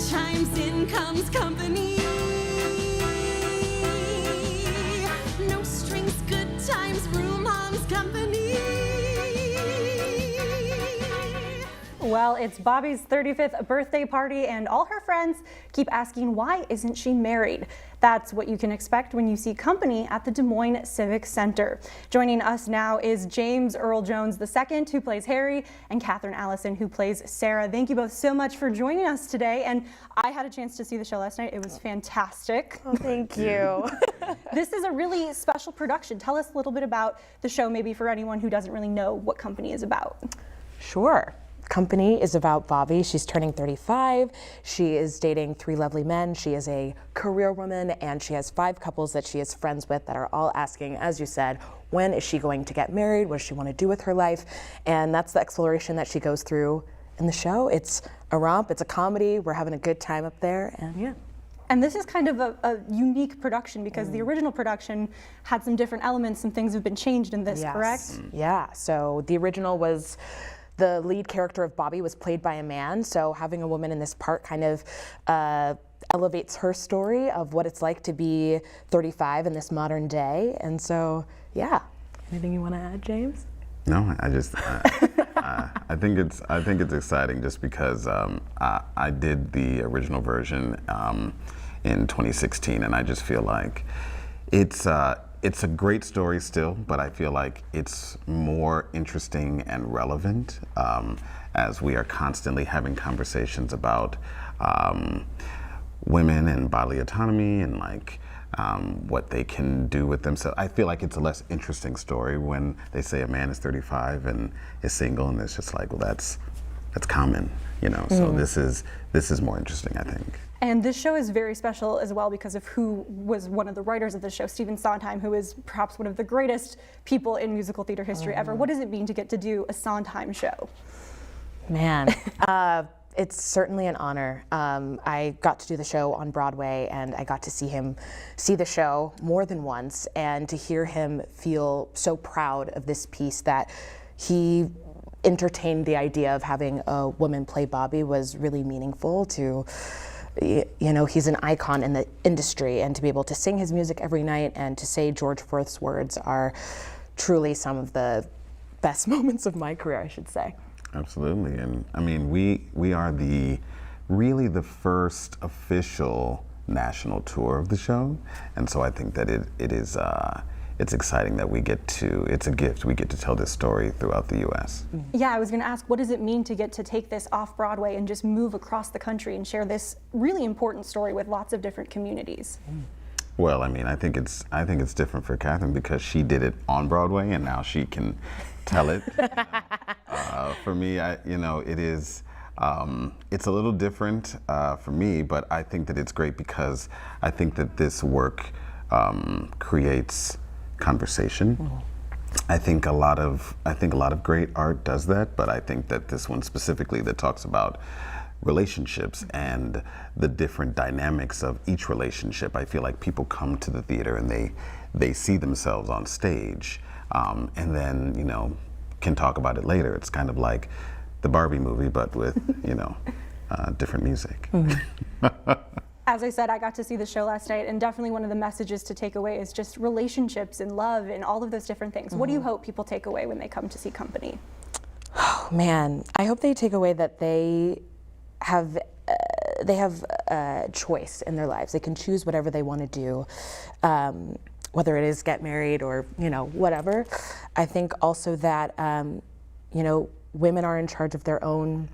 chimes in comes company. No strings, good times, room mom's company. Well, it's Bobby's 35th birthday party, and all her friends keep asking, why isn't she married? That's what you can expect when you see company at the Des Moines Civic Center. Joining us now is James Earl Jones II, who plays Harry, and Catherine Allison, who plays Sarah. Thank you both so much for joining us today. And I had a chance to see the show last night. It was fantastic. Oh, thank you. This is a really special production. Tell us a little bit about the show, maybe for anyone who doesn't really know what Company is about. Sure. Company is about Bobby. She's turning 35. She is dating 3 lovely men. She is a career woman, and she has 5 couples that she is friends with that are all asking, as you said, when is she going to get married? What does she want to do with her life? And that's the exploration that she goes through in the show. It's a romp, it's a comedy. We're having a good time up there, and yeah. And this is kind of a unique production because the original production had some different elements. Some things have been changed in this, correct? Yeah, so the original was the lead character of Bobby was played by a man, so having a woman in this part kind of elevates her story of what it's like to be 35 in this modern day. And so, yeah. Anything you want to add, James? No, I just I think it's exciting just because I did the original version in 2016, and I just feel like it's a great story still, but I feel like it's more interesting and relevant as we are constantly having conversations about women and bodily autonomy and like what they can do with themselves. I feel like it's a less interesting story when they say a man is 35 and is single, and it's just like, well, that's common, you know. So this is more interesting, I think. And this show is very special as well because of who was one of the writers of the show, Stephen Sondheim, who is perhaps one of the greatest people in musical theater history ever. What does it mean to get to do a Sondheim show? Man, it's certainly an honor. I got to do the show on Broadway, and I got to see the show more than once, and to hear him feel so proud of this piece that he entertained the idea of having a woman play Bobby was really meaningful to, you know, he's an icon in the industry, and to be able to sing his music every night and to say George Worth's words are truly some of the best moments of my career, I should say. Absolutely, and I mean, we are really the first official national tour of the show, and so I think that it's exciting that it's a gift, we get to tell this story throughout the U.S. Yeah, I was going to ask, what does it mean to get to take this off Broadway and just move across the country and share this really important story with lots of different communities? Well, I mean, I think it's different for Catherine because she did it on Broadway, and now she can tell it. For me, it's a little different for me, but I think that it's great because I think that this work creates conversation. I think a lot of great art does that, but I think that this one specifically that talks about relationships and the different dynamics of each relationship. I feel like people come to the theater and they see themselves on stage, and then, you know, can talk about it later. It's kind of like the Barbie movie, but with, you know, different music. As I said, I got to see the show last night, and definitely one of the messages to take away is just relationships and love and all of those different things. What do you hope people take away when they come to see Company? Oh man, I hope they take away that they have a choice in their lives. They can choose whatever they want to do, whether it is get married or, you know, whatever. I think also that, you know, women are in charge of their own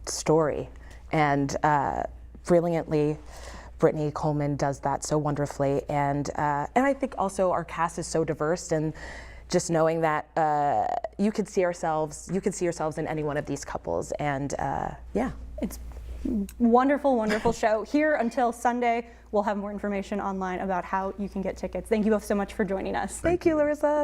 story, and brilliantly, Brittany Coleman does that so wonderfully, and I think also our cast is so diverse, and just knowing that you could see yourselves in any one of these couples, and yeah. It's wonderful, wonderful show. Here until Sunday, we'll have more information online about how you can get tickets. Thank you both so much for joining us. Thank you, Larissa.